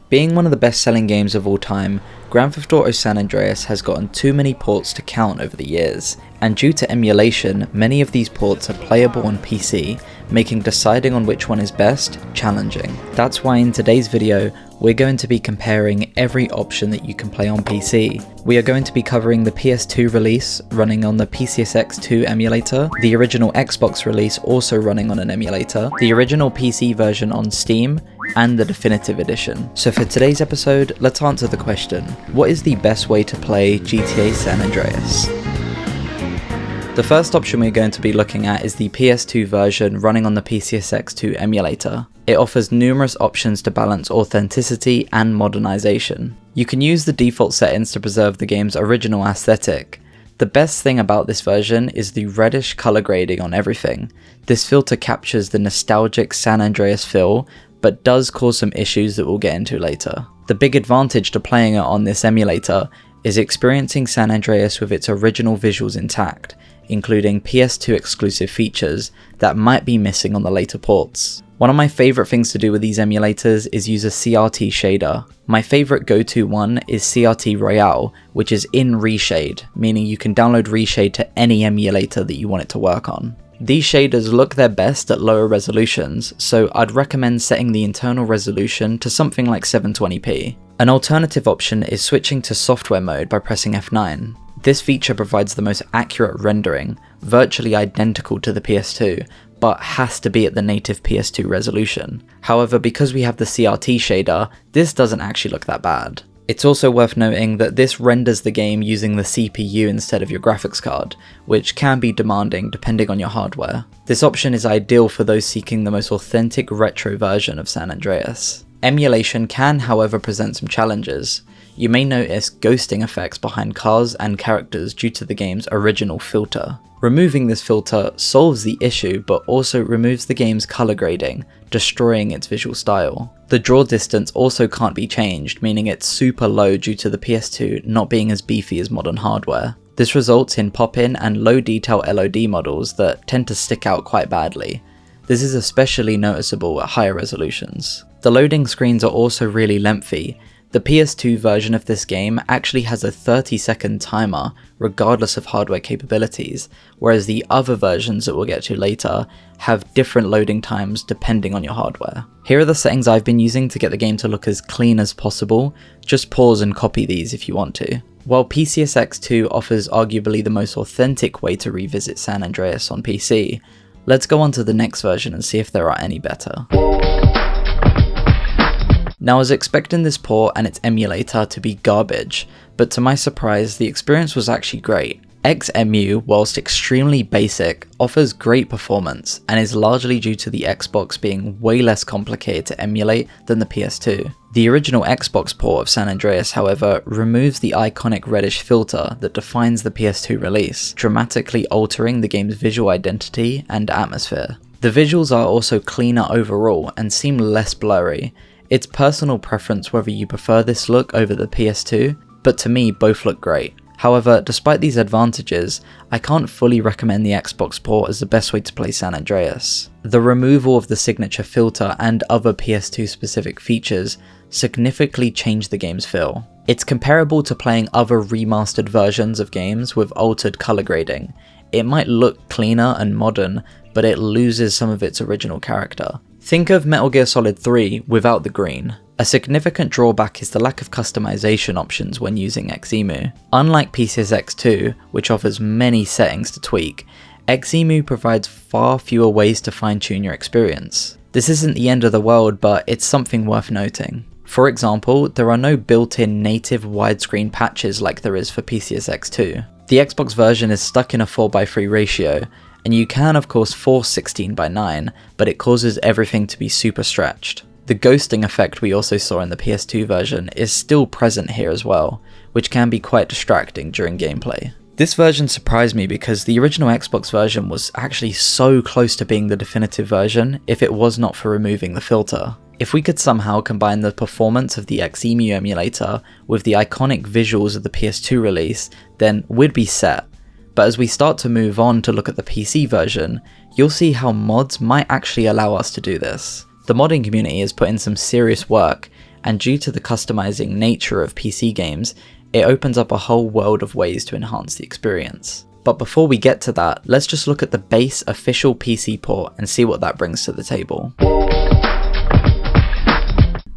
Being one of the best-selling games of all time, Grand Theft Auto San Andreas has gotten too many ports to count over the years, and due to emulation, many of these ports are playable on PC, making deciding on which one is best challenging. That's why in today's video, we're going to be comparing every option that you can play on PC. We are going to be covering the PS2 release running on the PCSX2 Emulator, the original Xbox release also running on an emulator, the original PC version on Steam, and the definitive edition. So for today's episode, let's answer the question, what is the best way to play GTA San Andreas? The first option we're going to be looking at is the PS2 version running on the PCSX2 Emulator. It offers numerous options to balance authenticity and modernization. You can use the default settings to preserve the game's original aesthetic. The best thing about this version is the reddish color grading on everything. This filter captures the nostalgic San Andreas feel, but does cause some issues that we'll get into later. The big advantage to playing it on this emulator is experiencing San Andreas with its original visuals intact, including PS2 exclusive features that might be missing on the later ports. One of my favourite things to do with these emulators is use a CRT shader. My favourite go-to one is CRT Royale, which is in Reshade, meaning you can download Reshade to any emulator that you want it to work on. These shaders look their best at lower resolutions, so I'd recommend setting the internal resolution to something like 720p. An alternative option is switching to software mode by pressing F9. This feature provides the most accurate rendering, virtually identical to the PS2, but has to be at the native PS2 resolution. However, because we have the CRT shader, this doesn't actually look that bad. It's also worth noting that this renders the game using the CPU instead of your graphics card, which can be demanding depending on your hardware. This option is ideal for those seeking the most authentic retro version of San Andreas. Emulation can, however, present some challenges. You may notice ghosting effects behind cars and characters due to the game's original filter. Removing this filter solves the issue but also removes the game's color grading, destroying its visual style. The draw distance also can't be changed, meaning it's super low due to the PS2 not being as beefy as modern hardware. This results in pop-in and low detail LOD models that tend to stick out quite badly. This is especially noticeable at higher resolutions. The loading screens are also really lengthy. The PS2 version of this game actually has a 30-second timer regardless of hardware capabilities, whereas the other versions that we'll get to later have different loading times depending on your hardware. Here are the settings I've been using to get the game to look as clean as possible. Just pause and copy these if you want to. While PCSX2 offers arguably the most authentic way to revisit San Andreas on PC, let's go on to the next version and see if there are any better. Now I was expecting this port and its emulator to be garbage, but to my surprise the experience was actually great. xemu, whilst extremely basic, offers great performance and is largely due to the Xbox being way less complicated to emulate than the PS2. The original Xbox port of San Andreas, however, removes the iconic reddish filter that defines the PS2 release, dramatically altering the game's visual identity and atmosphere. The visuals are also cleaner overall and seem less blurry. It's personal preference whether you prefer this look over the PS2, but to me both look great. However, despite these advantages, I can't fully recommend the Xbox port as the best way to play San Andreas. The removal of the signature filter and other PS2 specific features significantly changed the game's feel. It's comparable to playing other remastered versions of games with altered color grading. It might look cleaner and modern, but it loses some of its original character. Think of Metal Gear Solid 3 without the green. A significant drawback is the lack of customization options when using xemu. Unlike PCSX2, which offers many settings to tweak, xemu provides far fewer ways to fine-tune your experience. This isn't the end of the world, but it's something worth noting. For example, there are no built-in native widescreen patches like there is for PCSX2. The Xbox version is stuck in a 4:3 ratio, and you can of course force 16:9, but it causes everything to be super stretched. The ghosting effect we also saw in the PS2 version is still present here as well, which can be quite distracting during gameplay. This version surprised me because the original Xbox version was actually so close to being the definitive version if it was not for removing the filter. If we could somehow combine the performance of the xemu emulator with the iconic visuals of the PS2 release, then we'd be set. But as we start to move on to look at the PC version, you'll see how mods might actually allow us to do this. The modding community has put in some serious work, and due to the customizing nature of PC games, it opens up a whole world of ways to enhance the experience. But before we get to that, let's just look at the base official PC port and see what that brings to the table.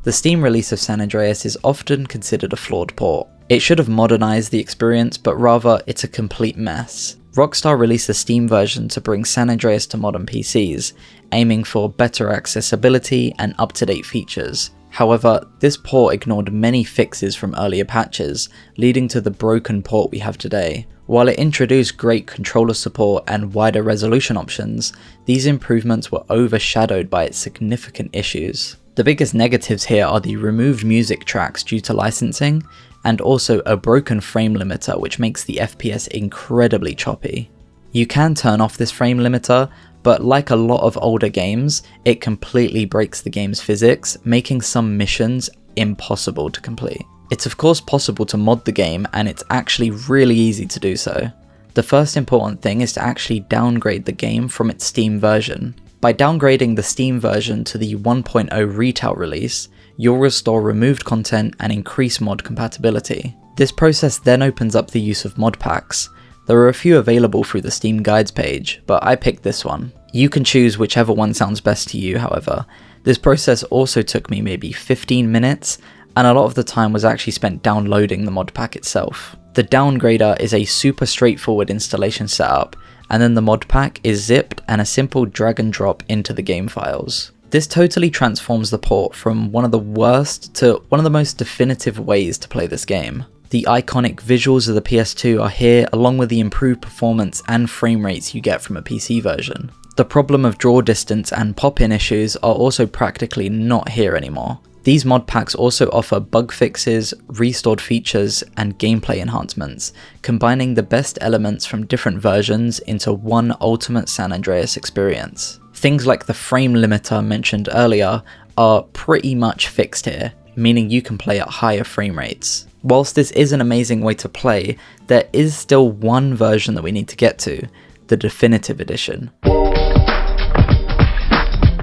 The Steam release of San Andreas is often considered a flawed port. It should have modernized the experience, but rather it's a complete mess. Rockstar released a Steam version to bring San Andreas to modern PCs, aiming for better accessibility and up-to-date features. However, this port ignored many fixes from earlier patches, leading to the broken port we have today. While it introduced great controller support and wider resolution options, these improvements were overshadowed by its significant issues. The biggest negatives here are the removed music tracks due to licensing, and also a broken frame limiter which makes the FPS incredibly choppy. You can turn off this frame limiter, but like a lot of older games, it completely breaks the game's physics, making some missions impossible to complete. It's of course possible to mod the game, and it's actually really easy to do so. The first important thing is to actually downgrade the game from its Steam version. By downgrading the Steam version to the 1.0 retail release, you'll restore removed content and increase mod compatibility. This process then opens up the use of mod packs. There are a few available through the Steam guides page, but I picked this one. You can choose whichever one sounds best to you, however. This process also took me maybe 15 minutes, and a lot of the time was actually spent downloading the mod pack itself. The downgrader is a super straightforward installation setup, and then the mod pack is zipped and a simple drag and drop into the game files. This totally transforms the port from one of the worst to one of the most definitive ways to play this game. The iconic visuals of the PS2 are here, along with the improved performance and frame rates you get from a PC version. The problem of draw distance and pop-in issues are also practically not here anymore. These mod packs also offer bug fixes, restored features, and gameplay enhancements, combining the best elements from different versions into one ultimate San Andreas experience. Things like the frame limiter mentioned earlier are pretty much fixed here, meaning you can play at higher frame rates. Whilst this is an amazing way to play, there is still one version that we need to get to, the definitive edition.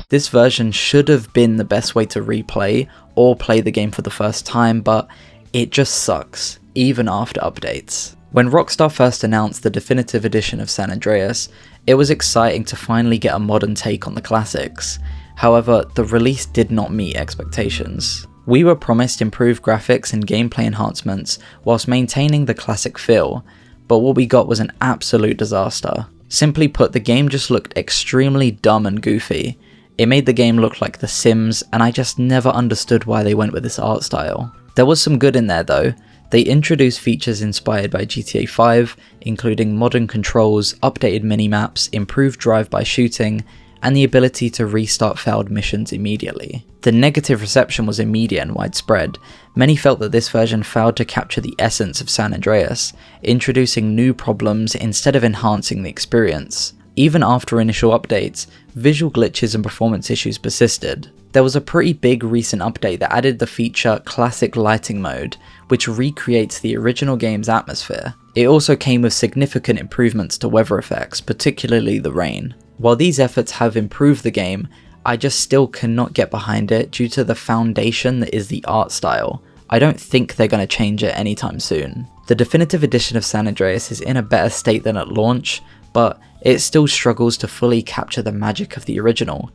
This version should have been the best way to replay or play the game for the first time, but it just sucks, even after updates. When Rockstar first announced the definitive edition of San Andreas, it was exciting to finally get a modern take on the classics. However, the release did not meet expectations. We were promised improved graphics and gameplay enhancements whilst maintaining the classic feel, but what we got was an absolute disaster. Simply put, the game just looked extremely dumb and goofy. It made the game look like The Sims, and I just never understood why they went with this art style. There was some good in there though. They introduced features inspired by GTA 5, including modern controls, updated minimaps, improved drive-by shooting, and the ability to restart failed missions immediately. The negative reception was immediate and widespread. Many felt that this version failed to capture the essence of San Andreas, introducing new problems instead of enhancing the experience. Even after initial updates, visual glitches and performance issues persisted. There was a pretty big recent update that added the feature Classic Lighting Mode, which recreates the original game's atmosphere. It also came with significant improvements to weather effects, particularly the rain. While these efforts have improved the game, I just still cannot get behind it due to the foundation that is the art style. I don't think they're going to change it anytime soon. The definitive edition of San Andreas is in a better state than at launch, but it still struggles to fully capture the magic of the original.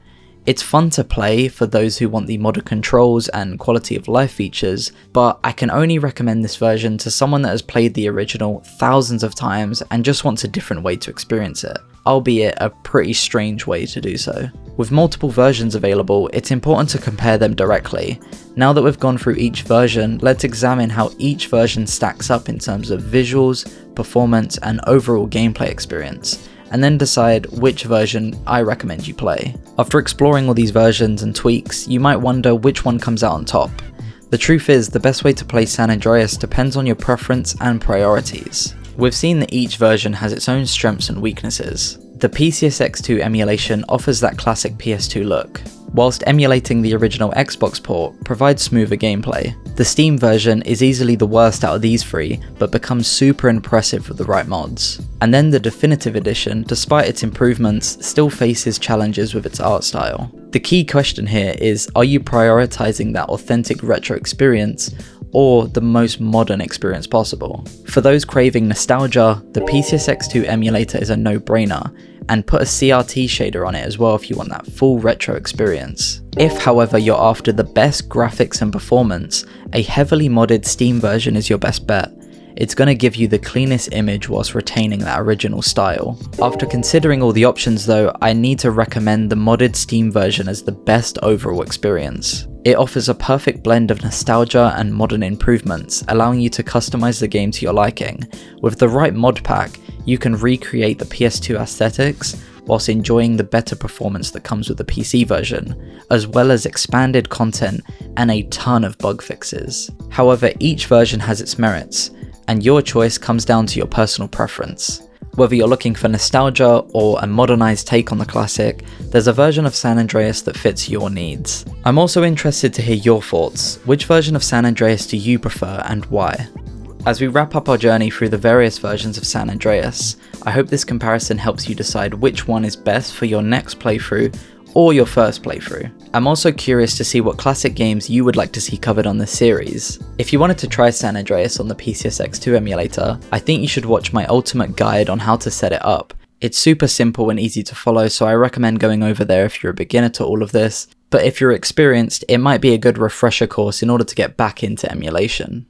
It's fun to play for those who want the modern controls and quality of life features, but I can only recommend this version to someone that has played the original thousands of times and just wants a different way to experience it, albeit a pretty strange way to do so. With multiple versions available, it's important to compare them directly. Now that we've gone through each version, let's examine how each version stacks up in terms of visuals, performance, and overall gameplay experience, and then decide which version I recommend you play. After exploring all these versions and tweaks, you might wonder which one comes out on top. The truth is, the best way to play San Andreas depends on your preference and priorities. We've seen that each version has its own strengths and weaknesses. The PCSX2 emulation offers that classic PS2 look. whilst emulating the original Xbox port provides smoother gameplay. The Steam version is easily the worst out of these three, but becomes super impressive with the right mods. And then the definitive edition, despite its improvements, still faces challenges with its art style. The key question here is, are you prioritizing that authentic retro experience or the most modern experience possible? For those craving nostalgia, the PCSX2 emulator is a no-brainer, and put a CRT shader on it as well if you want that full retro experience. If, however, you're after the best graphics and performance, a heavily modded Steam version is your best bet. It's going to give you the cleanest image whilst retaining that original style. After considering all the options though, I need to recommend the modded Steam version as the best overall experience. It offers a perfect blend of nostalgia and modern improvements, allowing you to customize the game to your liking. With the right mod pack, you can recreate the PS2 aesthetics whilst enjoying the better performance that comes with the PC version, as well as expanded content and a ton of bug fixes. However, each version has its merits, and your choice comes down to your personal preference. Whether you're looking for nostalgia or a modernized take on the classic, there's a version of San Andreas that fits your needs. I'm also interested to hear your thoughts. Which version of San Andreas do you prefer and why? As we wrap up our journey through the various versions of San Andreas, I hope this comparison helps you decide which one is best for your next playthrough or your first playthrough. I'm also curious to see what classic games you would like to see covered on this series. If you wanted to try San Andreas on the PCSX2 emulator, I think you should watch my ultimate guide on how to set it up. It's super simple and easy to follow, so I recommend going over there if you're a beginner to all of this, but if you're experienced, it might be a good refresher course in order to get back into emulation.